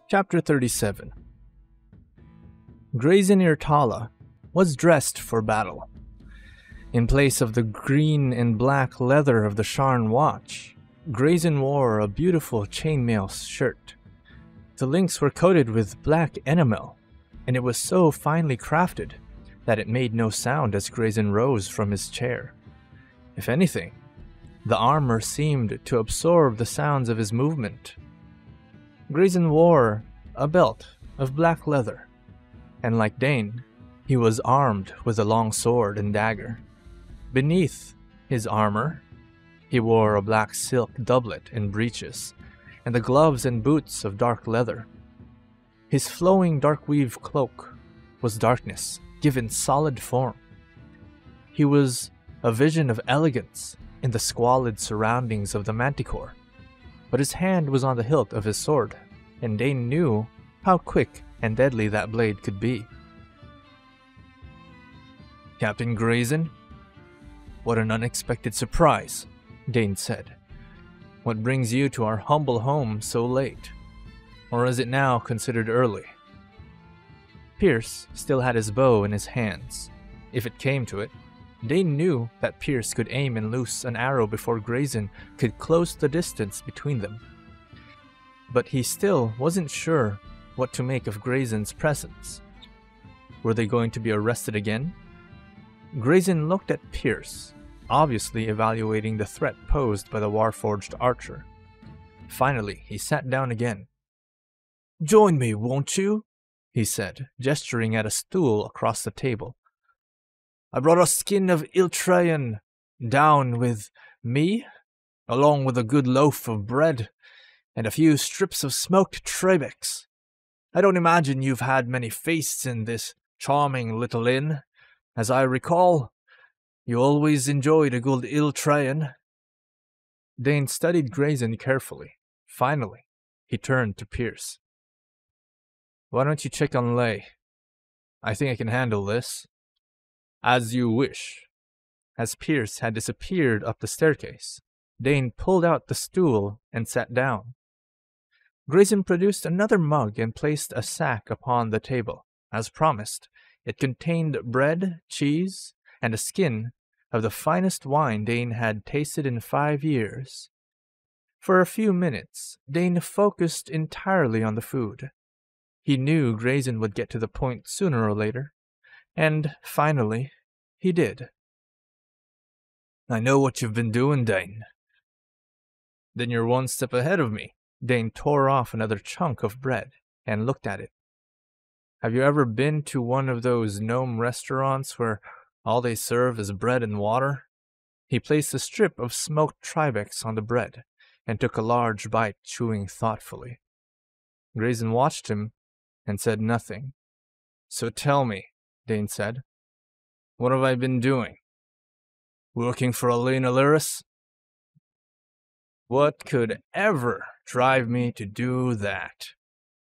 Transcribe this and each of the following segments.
Chapter 37. Grazen Irtala was dressed for battle. In place of the green and black leather of the Sharn watch, Grazen wore a beautiful chainmail shirt. The links were coated with black enamel, and it was so finely crafted that it made no sound as Grazen rose from his chair. If anything, the armor seemed to absorb the sounds of his movement. Grazen wore a belt of black leather, and like Dane, he was armed with a long sword and dagger. Beneath his armor, he wore a black silk doublet and breeches, and the gloves and boots of dark leather. His flowing dark weave cloak was darkness, given solid form. He was a vision of elegance in the squalid surroundings of the Manticore, but his hand was on the hilt of his sword, and Dane knew how quick and deadly that blade could be. "Captain Grazen, what an unexpected surprise," Dane said. "What brings you to our humble home so late? Or is it now considered early?" Pierce still had his bow in his hands. If it came to it, Dane knew that Pierce could aim and loose an arrow before Grazen could close the distance between them. But he still wasn't sure what to make of Grazen's presence. Were they going to be arrested again? Grazen looked at Pierce, obviously evaluating the threat posed by the Warforged archer. Finally, he sat down again. "Join me, won't you?" he said, gesturing at a stool across the table. "I brought a skin of Iltrayan down with me, along with a good loaf of bread and a few strips of smoked trebecs. I don't imagine you've had many feasts in this charming little inn. As I recall, you always enjoyed a good Iltrayan." Dane studied Grazen carefully. Finally, he turned to Pierce. "Why don't you check on Lay? I think I can handle this." "As you wish." As Pierce had disappeared up the staircase, Dane pulled out the stool and sat down. Grazen produced another mug and placed a sack upon the table. As promised, it contained bread, cheese, and a skin of the finest wine Dane had tasted in 5 years. For a few minutes, Dane focused entirely on the food. He knew Grazen would get to the point sooner or later, and finally, he did. "I know what you've been doing, Dane." "Then you're one step ahead of me." Dane tore off another chunk of bread and looked at it. "Have you ever been to one of those gnome restaurants where all they serve is bread and water?" He placed a strip of smoked tribecs on the bread and took a large bite, chewing thoughtfully. Grazen watched him and said nothing. "So tell me," Dane said, "what have I been doing? Working for Elena Lyris?" "What could ever drive me to do that?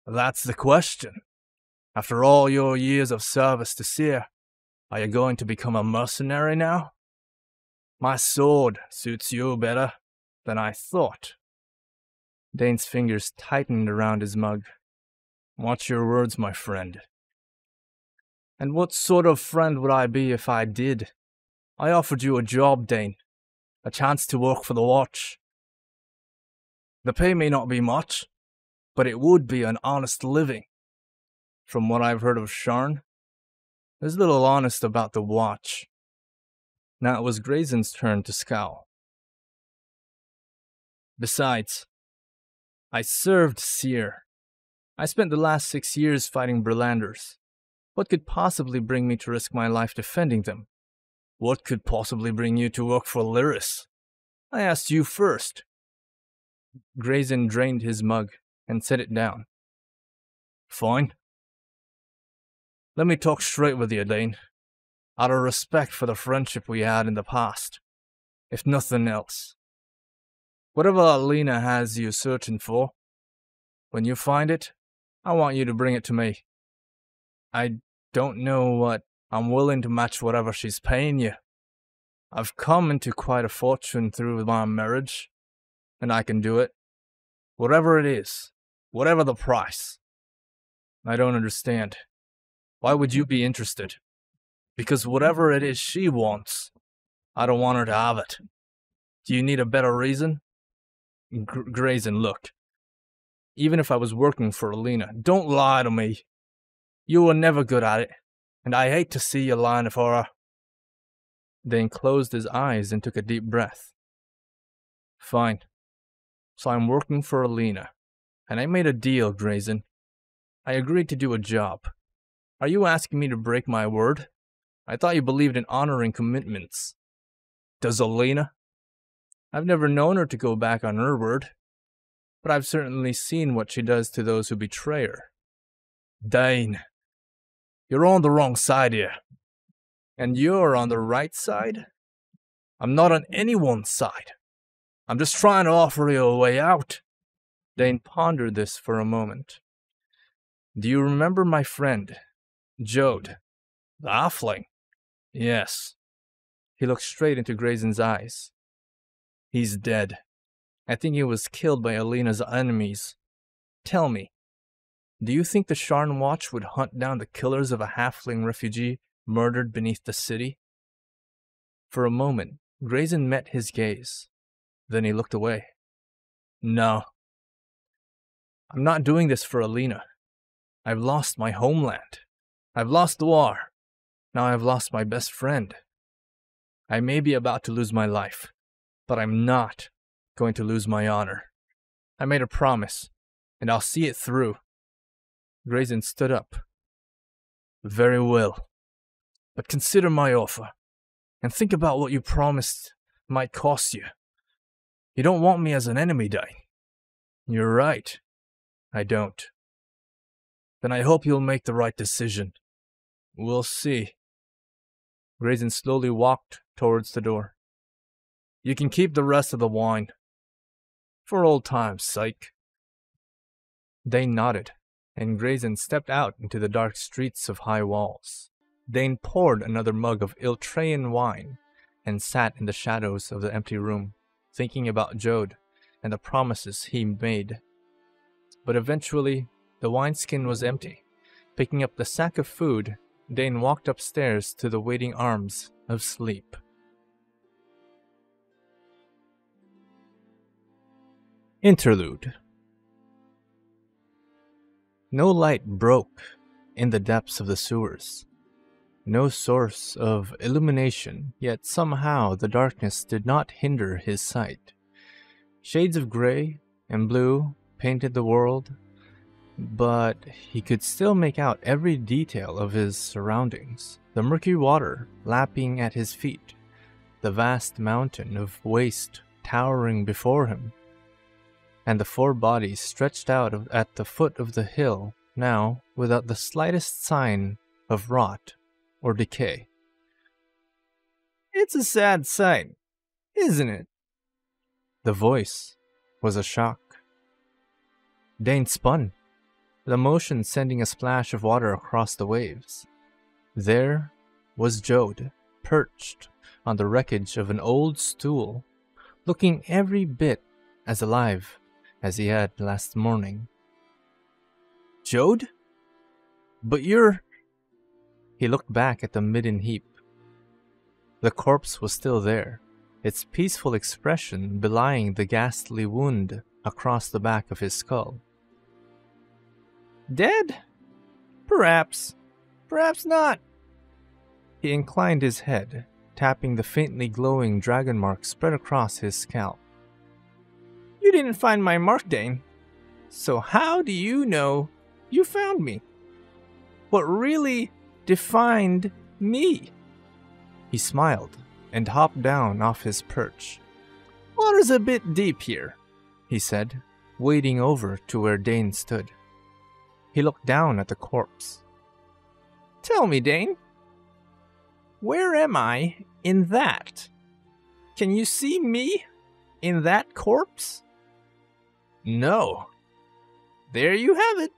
That's the question. After all your years of service to Seer, are you going to become a mercenary now? My sword suits you better than I thought." Dane's fingers tightened around his mug. "Watch your words, my friend." "And what sort of friend would I be if I did? I offered you a job, Dane. A chance to work for the Watch. The pay may not be much, but it would be an honest living. From what I've heard of Sharn, there's little honest about the Watch." Now it was Grazen's turn to scowl. "Besides, I served Seer. I spent the last 6 years fighting Berlanders. What could possibly bring me to risk my life defending them?" "What could possibly bring you to work for Lyris? I asked you first." Grazen drained his mug and set it down. "Fine. Let me talk straight with you, Dane. Out of respect for the friendship we had in the past. If nothing else. Whatever Alina has you searching for, when you find it, I want you to bring it to me. I don't know what I'm willing to match whatever she's paying you. I've come into quite a fortune through my marriage, and I can do it. Whatever it is, Whatever the price. I don't understand. Why would you be interested? Because whatever it is she wants, I don't want her to have it. Do you need a better reason? Grayson looked. Even if I was working for Alina, don't lie to me. You were never good at it, and I hate to see you lying for her. Dane closed his eyes and took a deep breath. Fine. So I'm working for Alina, and I made a deal, Grayson. I agreed to do a job. Are you asking me to break my word? I thought you believed in honoring commitments. Does Alina? I've never known her to go back on her word, but I've certainly seen what she does to those who betray her. Dane, you're on the wrong side here. And you're on the right side? I'm not on anyone's side. I'm just trying to offer you a way out. Dane pondered this for a moment. Do you remember my friend, Jode, the halfling? Yes. He looked straight into Grayson's eyes. He's dead. I think he was killed by Alina's enemies. Tell me, do you think the Sharn Watch would hunt down the killers of a halfling refugee murdered beneath the city? For a moment, Grayson met his gaze. Then he looked away. No. I'm not doing this for Alina. I've lost my homeland. I've lost the war. Now I've lost my best friend. I may be about to lose my life, but I'm not going to lose my honor. I made a promise, and I'll see it through. Grayson stood up. Very well. But consider my offer, and think about what you promised might cost you. You don't want me as an enemy, Dane. You're right. I don't. Then I hope you'll make the right decision. We'll see. Grayson slowly walked towards the door. You can keep the rest of the wine. For old time's sake. Dane nodded, and Grayson stepped out into the dark streets of high walls. Dane poured another mug of Iltrayan wine and sat in the shadows of the empty room, thinking about Jode and the promises he made. But eventually, the wineskin was empty. Picking up the sack of food, Dane walked upstairs to the waiting arms of sleep. Interlude. No light broke in the depths of the sewers. No source of illumination, yet somehow the darkness did not hinder his sight. Shades of gray and blue painted the world, but he could still make out every detail of his surroundings. The murky water lapping at his feet, the vast mountain of waste towering before him, and the four bodies stretched out at the foot of the hill, now without the slightest sign of rot or decay. It's a sad sight, isn't it? The voice was a shock. Dane spun, the motion sending a splash of water across the waves. There was Jode, perched on the wreckage of an old stool, looking every bit as alive as he had last morning. Jode? But you're... He looked back at the midden heap. The corpse was still there, its peaceful expression belying the ghastly wound across the back of his skull. Dead? Perhaps. Perhaps not. He inclined his head, tapping the faintly glowing dragon mark spread across his scalp. You didn't find my mark, Dane. So how do you know you found me? What really defined me? He smiled and hopped down off his perch. Water's a bit deep here, he said, wading over to where Dane stood. He looked down at the corpse. Tell me, Dane, where am I in that? Can you see me in that corpse? No. There you have it.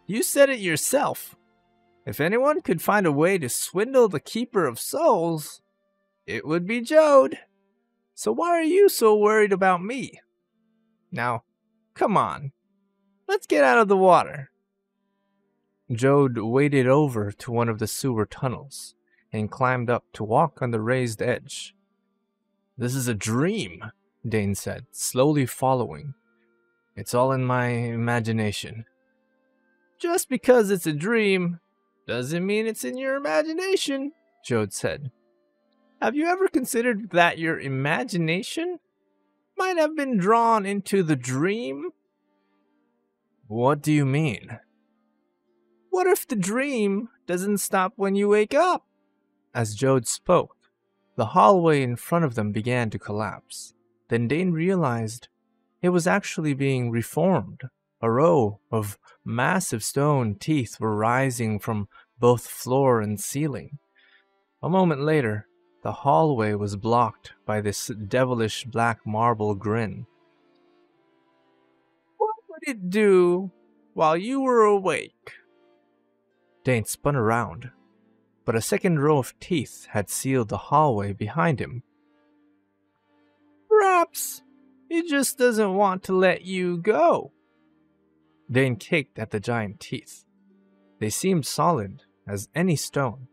You said it yourself. If anyone could find a way to swindle the Keeper of Souls, it would be Jode. So why are you so worried about me? Now, come on. Let's get out of the water. Jode waded over to one of the sewer tunnels and climbed up to walk on the raised edge. This is a dream, Dane said, slowly following. It's all in my imagination. Just because it's a dream doesn't mean it's in your imagination, Jode said. Have you ever considered that your imagination might have been drawn into the dream? What do you mean? What if the dream doesn't stop when you wake up? As Jode spoke, the hallway in front of them began to collapse. Then Dane realized it was actually being reformed. A row of massive stone teeth were rising from both floor and ceiling. A moment later, the hallway was blocked by this devilish black marble grin. What would it do while you were awake? Dane spun around, but a second row of teeth had sealed the hallway behind him. Perhaps it just doesn't want to let you go. Dane kicked at the giant teeth. They seemed solid as any stone,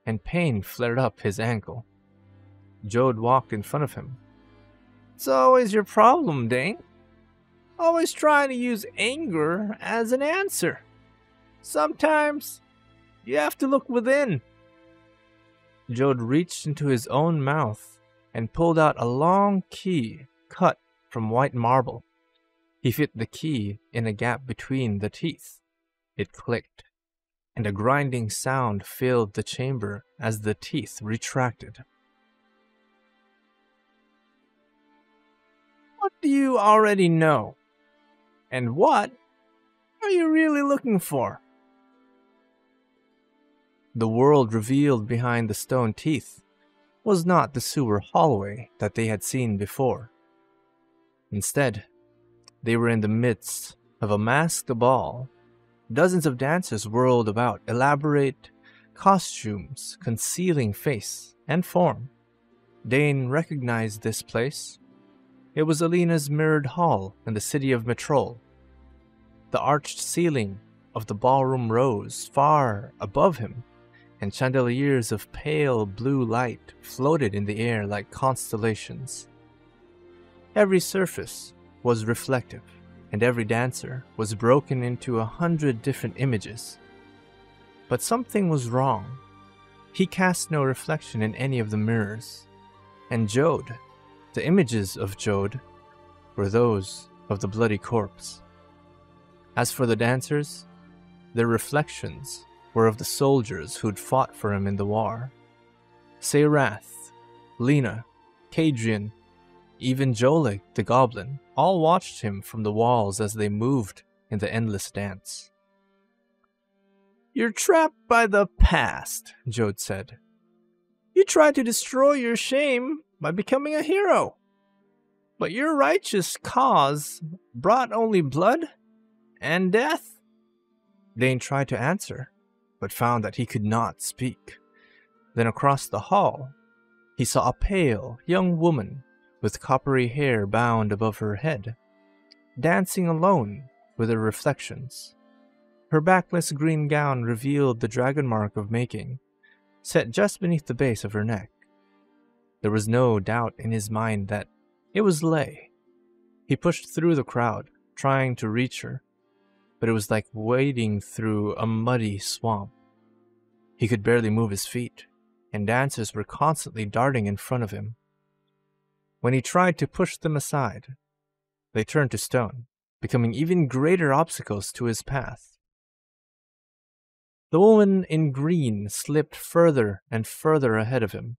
and pain flared up his ankle. Jode walked in front of him. It's always your problem, Dane. Always trying to use anger as an answer. Sometimes you have to look within. Jode reached into his own mouth and pulled out a long key cut from white marble. He fit the key in a gap between the teeth. It clicked, and a grinding sound filled the chamber as the teeth retracted. What do you already know? And what are you really looking for? The world revealed behind the stone teeth was not the sewer hallway that they had seen before. Instead, they were in the midst of a masked ball. Dozens of dancers whirled about, elaborate costumes concealing face and form. Dane recognized this place. It was Alina's mirrored hall in the city of Metrol. The arched ceiling of the ballroom rose far above him, and chandeliers of pale blue light floated in the air like constellations. Every surface was reflective, and every dancer was broken into 100 different images. But something was wrong. He cast no reflection in any of the mirrors, and Jode, the images of Jode, were those of the bloody corpse. As for the dancers, their reflections were of the soldiers who'd fought for him in the war. Seyrath, Lena, Kadrian, even Jolik the goblin, all watched him from the walls as they moved in the endless dance. You're trapped by the past, Jode said. You tried to destroy your shame by becoming a hero. But your righteous cause brought only blood and death. Dane tried to answer, but found that he could not speak. Then across the hall, he saw a pale young woman with coppery hair bound above her head, dancing alone with her reflections. Her backless green gown revealed the dragon mark of making, set just beneath the base of her neck. There was no doubt in his mind that it was Lay. He pushed through the crowd, trying to reach her, but it was like wading through a muddy swamp. He could barely move his feet, and dancers were constantly darting in front of him. When he tried to push them aside, they turned to stone, becoming even greater obstacles to his path. The woman in green slipped further and further ahead of him.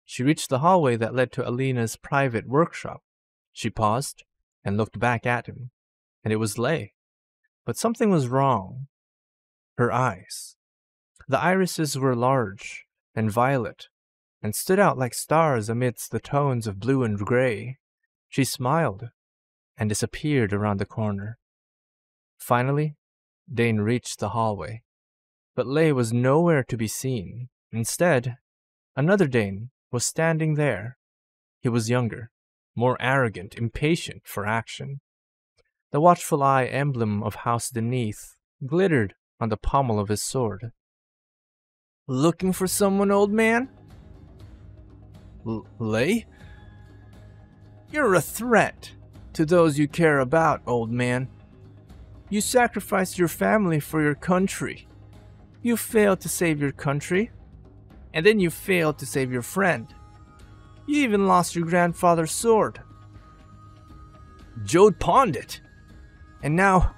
She reached the hallway that led to Alina's private workshop. She paused and looked back at him, and it was Lay. But something was wrong. Her eyes. The irises were large and violet, and stood out like stars amidst the tones of blue and gray. She smiled and disappeared around the corner. Finally, Dane reached the hallway, but Lay was nowhere to be seen. Instead, another Dane was standing there. He was younger, more arrogant, impatient for action. The watchful eye emblem of House Beneath glittered on the pommel of his sword. "Looking for someone, old man?" "Lay? You're a threat to those you care about, old man. You sacrificed your family for your country. You failed to save your country, and then you failed to save your friend. You even lost your grandfather's sword. Jode pawned it, and now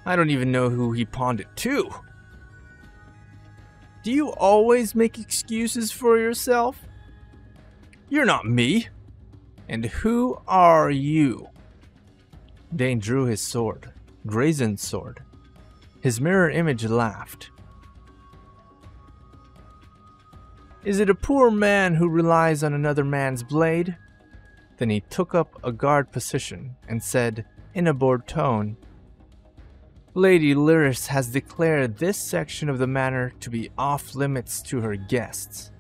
I don't even know who he pawned it to. Do you always make excuses for yourself? You're not me. And who are you?" Dane drew his sword, Grazen's sword. His mirror image laughed. "Is it a poor man who relies on another man's blade?" Then he took up a guard position and said, in a bored tone, "Lady Lyris has declared this section of the manor to be off limits to her guests.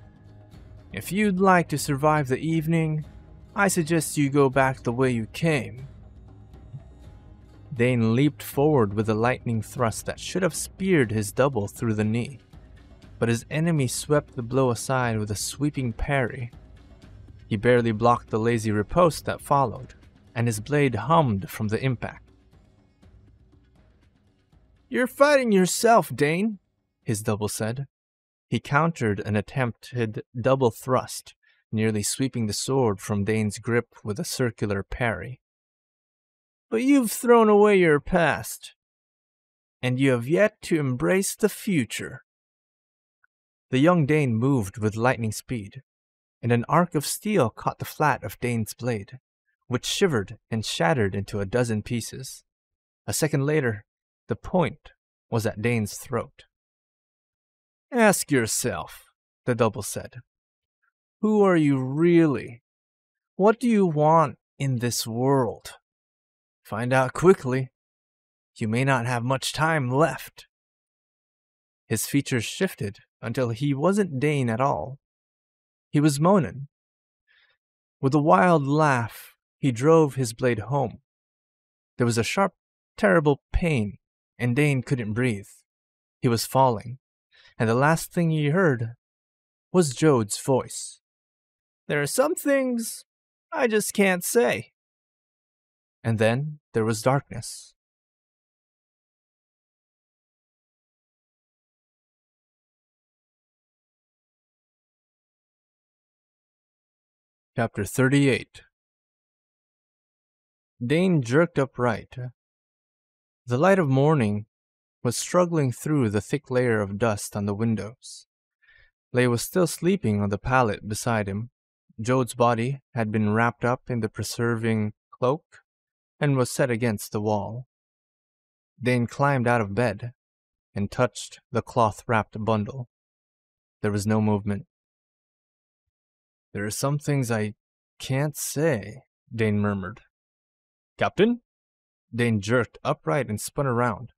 If you'd like to survive the evening, I suggest you go back the way you came." Dane leaped forward with a lightning thrust that should have speared his double through the knee, but his enemy swept the blow aside with a sweeping parry. He barely blocked the lazy riposte that followed, and his blade hummed from the impact. "You're fighting yourself, Dane," his double said. He countered an attempted double thrust, nearly sweeping the sword from Dane's grip with a circular parry. "But you've thrown away your past, and you have yet to embrace the future." The young Dane moved with lightning speed, and an arc of steel caught the flat of Dane's blade, which shivered and shattered into a dozen pieces. A second later, the point was at Dane's throat. "Ask yourself," the double said, "who are you really? What do you want in this world? Find out quickly. You may not have much time left." His features shifted until he wasn't Dane at all. He was Monin. With a wild laugh, he drove his blade home. There was a sharp, terrible pain, and Dane couldn't breathe. He was falling, and the last thing he heard was Jode's voice. "There are some things I just can't say." And then there was darkness. Chapter 38. Dane jerked upright. The light of morning was struggling through the thick layer of dust on the windows. Lay was still sleeping on the pallet beside him. Jode's body had been wrapped up in the preserving cloak and was set against the wall. Dane climbed out of bed and touched the cloth-wrapped bundle. There was no movement. "There are some things I can't say," Dane murmured. "Captain?" Dane jerked upright and spun around.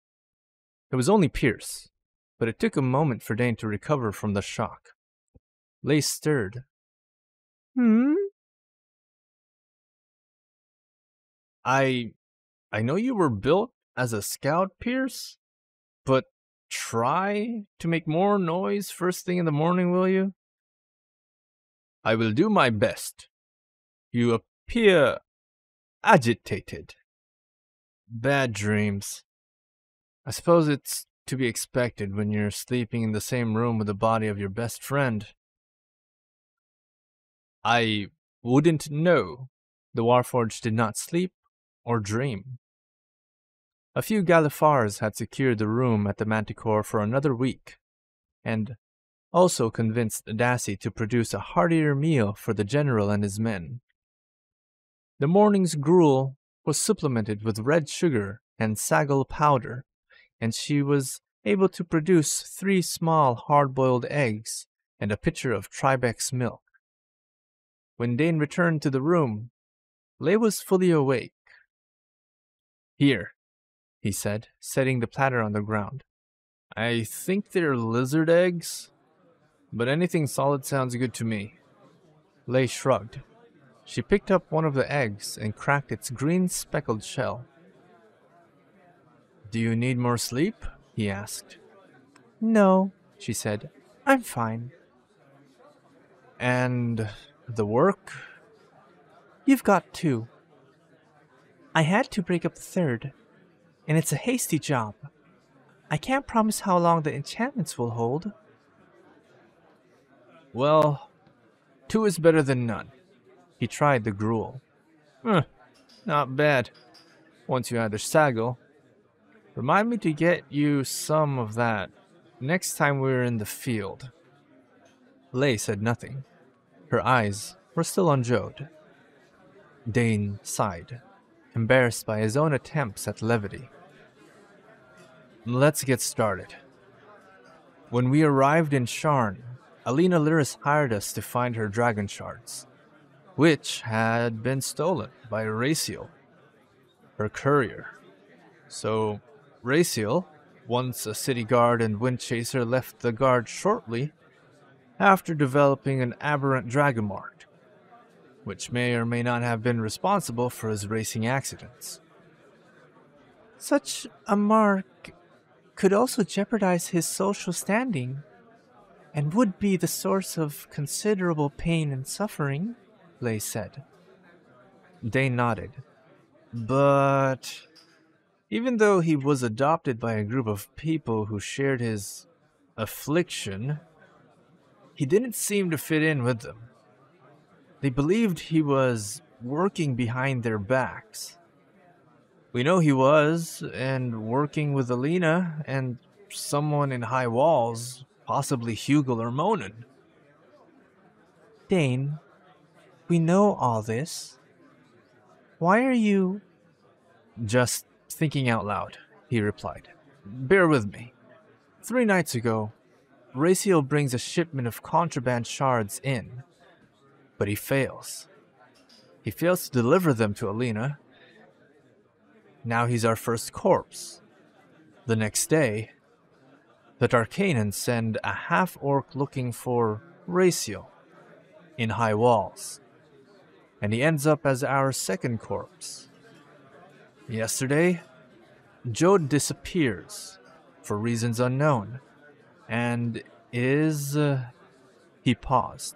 It was only Pierce, but it took a moment for Dane to recover from the shock. Lay stirred. I know you were built as a scout, Pierce, but try to make more noise first thing in the morning, will you?" "I will do my best. You appear agitated." "Bad dreams. I suppose it's to be expected when you're sleeping in the same room with the body of your best friend." "I wouldn't know." The Warforged did not sleep or dream. A few Galifars had secured the room at the Manticore for another week, and also convinced Dassi to produce a heartier meal for the general and his men. The morning's gruel was supplemented with red sugar and sagal powder, and she was able to produce 3 small hard-boiled eggs and a pitcher of Tribex milk. When Dane returned to the room, Lay was fully awake. "Here," he said, setting the platter on the ground. "I think they're lizard eggs, but anything solid sounds good to me." Lay shrugged. She picked up one of the eggs and cracked its green speckled shell. Do you need more sleep? He asked. No, she said. I'm fine. And the work? You've got two. I had to break up the third, and it's a hasty job. I can't promise how long the enchantments will hold. Well, 2 is better than none. He tried the gruel. Not bad. Once you add the sagel. Remind me to get you some of that next time we're in the field. Lei said nothing. Her eyes were still on Jode. Dane sighed, embarrassed by his own attempts at levity. Let's get started. When we arrived in Sharn, Alina Lyris hired us to find her dragon shards, which had been stolen by Raciel, her courier. So, Raciel, once a city guard and wind chaser, left the guard shortly after developing an aberrant dragon mark, which may or may not have been responsible for his racing accidents. Such a mark could also jeopardize his social standing, and would be the source of considerable pain and suffering, Lei said. Dane nodded. But even though he was adopted by a group of people who shared his affliction, he didn't seem to fit in with them. They believed he was working behind their backs. We know he was, and working with Alina and someone in High Walls, possibly Hugel or Monin. Dane, we know all this. Why are you... Just thinking out loud, he replied. Bear with me. 3 nights ago, Raciel brings a shipment of contraband shards in, but he fails. He fails to deliver them to Alina. Now he's our first corpse. The next day, the Tarkanans send a half-orc looking for Raciel in High Walls, and he ends up as our second corpse. Yesterday, Jode disappears for reasons unknown, and is... He paused,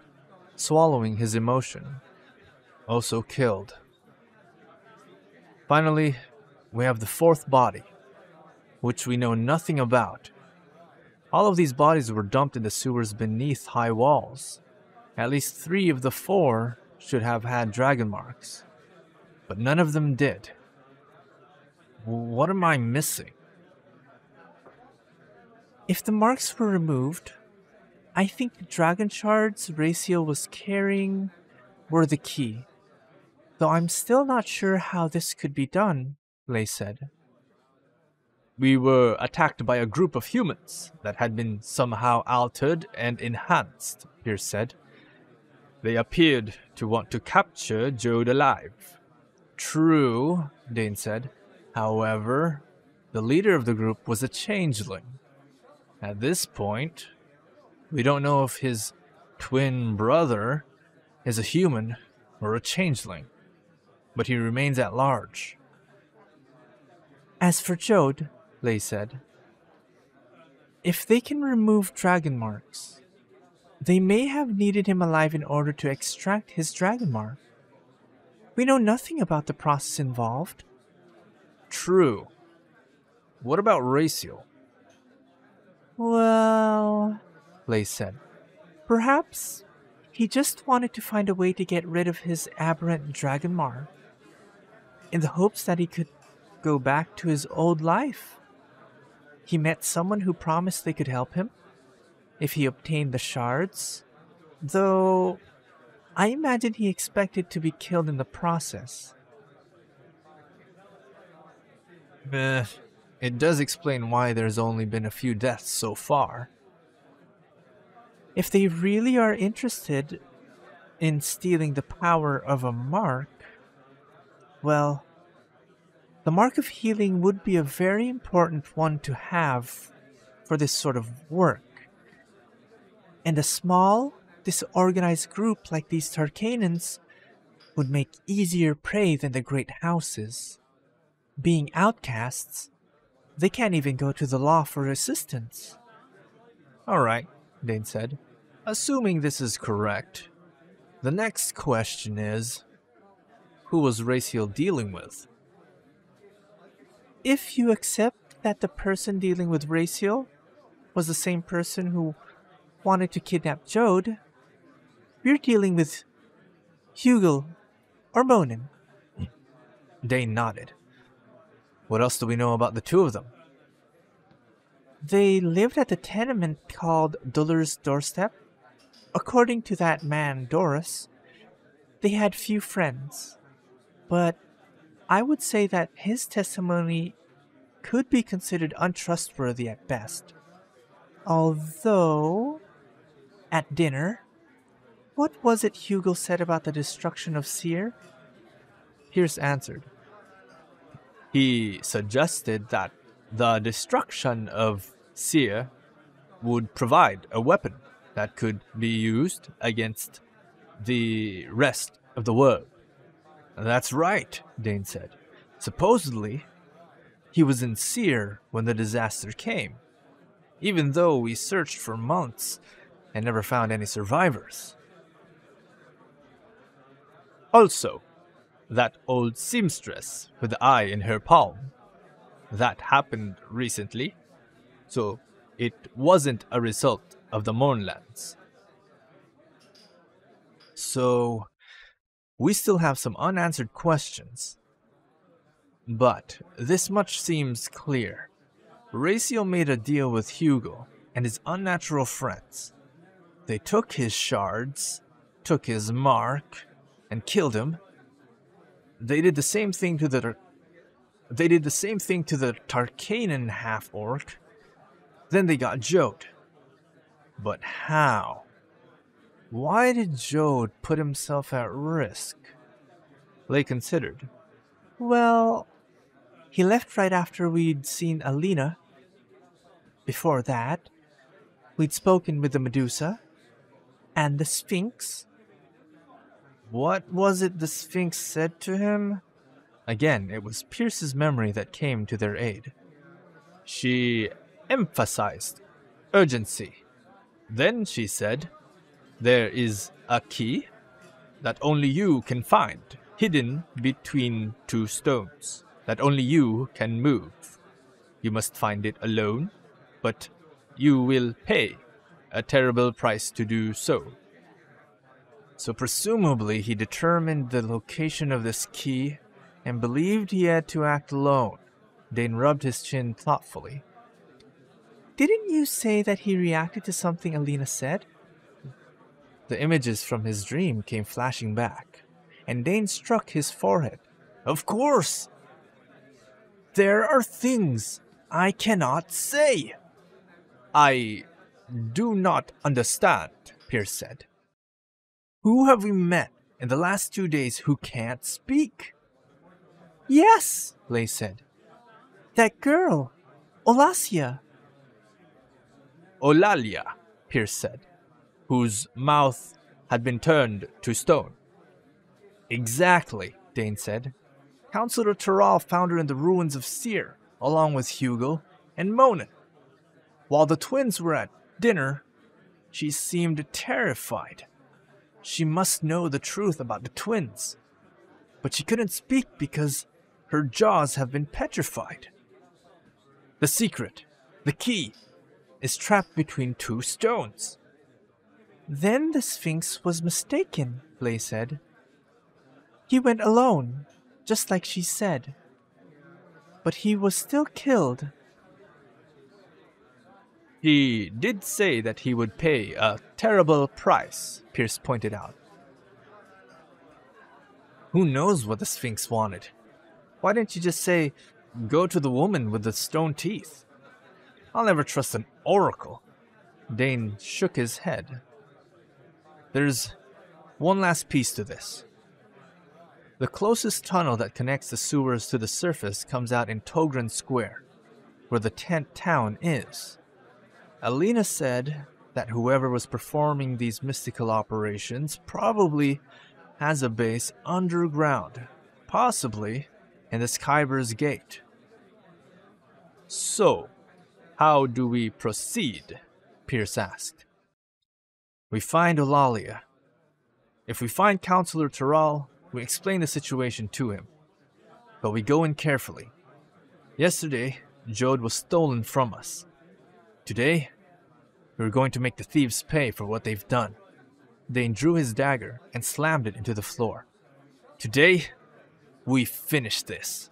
swallowing his emotion. Also killed. Finally, we have the 4th body, which we know nothing about. All of these bodies were dumped in the sewers beneath High Walls. At least 3 of the 4 should have had dragon marks, but none of them did. What am I missing? If the marks were removed, I think the dragon shards Raciel was carrying were the key. Though I'm still not sure how this could be done, Lei said. We were attacked by a group of humans that had been somehow altered and enhanced, Pierce said. They appeared to want to capture Jode alive. True, Dane said. However, the leader of the group was a changeling. At this point, we don't know if his twin brother is a human or a changeling, but he remains at large. As for Jode, Lei said, if they can remove dragon marks, they may have needed him alive in order to extract his dragon mark. We know nothing about the process involved. True. What about Raciel? Well, Lei said, perhaps he just wanted to find a way to get rid of his aberrant dragon mark, in the hopes that he could go back to his old life. He met someone who promised they could help him if he obtained the shards, though I imagine he expected to be killed in the process. It does explain why there's only been a few deaths so far. If they really are interested in stealing the power of a mark, well, the Mark of Healing would be a very important one to have for this sort of work. And a small, disorganized group like these Tarkanans would make easier prey than the great houses. Being outcasts, They can't even go to the law for assistance. Alright, Dane said. Assuming this is correct, the next question is, who was Raciel dealing with? If you accept that the person dealing with Raciel was the same person who wanted to kidnap Jode, we're dealing with Hugel or Monin. Dane nodded. What else do we know about the two of them? They lived at a tenement called Duller's Doorstep. According to that man, Doris, they had few friends. But I would say that his testimony could be considered untrustworthy at best. Although, at dinner, what was it Hugel said about the destruction of Seer? Pierce answered. He suggested that the destruction of Seer would provide a weapon that could be used against the rest of the world. That's right, Dane said. Supposedly, he was in Seer when the disaster came, even though we searched for months and never found any survivors. Also, that old seamstress with the eye in her palm. That happened recently, so it wasn't a result of the Mournlands. So, we still have some unanswered questions. But this much seems clear. Raciel made a deal with Hugel and his unnatural friends. They took his shards, took his mark, and killed him. They did the same thing to the Tarkanan half-orc. Then they got Jode. But how? Why did Jode put himself at risk? Lay considered. Well, he left right after we'd seen Alina. Before that, we'd spoken with the Medusa and the Sphinx. What was it the Sphinx said to him? Again, it was Pierce's memory that came to their aid. She emphasized urgency. Then she said, "There is a key that only you can find, hidden between two stones, that only you can move. You must find it alone, but you will pay a terrible price to do so." So presumably he determined the location of this key and believed he had to act alone. Dane rubbed his chin thoughtfully. Didn't you say that he reacted to something Alina said? The images from his dream came flashing back, and Dane struck his forehead. Of course! There are things I cannot say. I do not understand, Pierce said. Who have we met in the last 2 days who can't speak? Yes, Lay said. that girl, Olasia. Eulalia, Pierce said, whose mouth had been turned to stone. Exactly, Dane said. Councillor Terral found her in the ruins of Seer, along with Hugel and Monin. While the twins were at dinner, she seemed terrified. She must know the truth about the twins, but she couldn't speak because her jaws have been petrified. The secret, the key, is trapped between two stones. Then the Sphinx was mistaken, Lay said. He went alone, just like she said. But he was still killed. He did say that he would pay a terrible price, Pierce pointed out. Who knows what the Sphinx wanted? Why didn't you just say, go to the woman with the stone teeth? I'll never trust an oracle. Dane shook his head. There's one last piece to this. The closest tunnel that connects the sewers to the surface comes out in Togren Square, where the tent town is. Alina said that whoever was performing these mystical operations probably has a base underground, possibly in the Skyver's Gate. So, how do we proceed? Pierce asked. We find Eulalia. If we find Counselor Terral, we explain the situation to him. But we go in carefully. Yesterday, Jode was stolen from us. Today, we're going to make the thieves pay for what they've done. Dane drew his dagger and slammed it into the floor. Today, we finish this.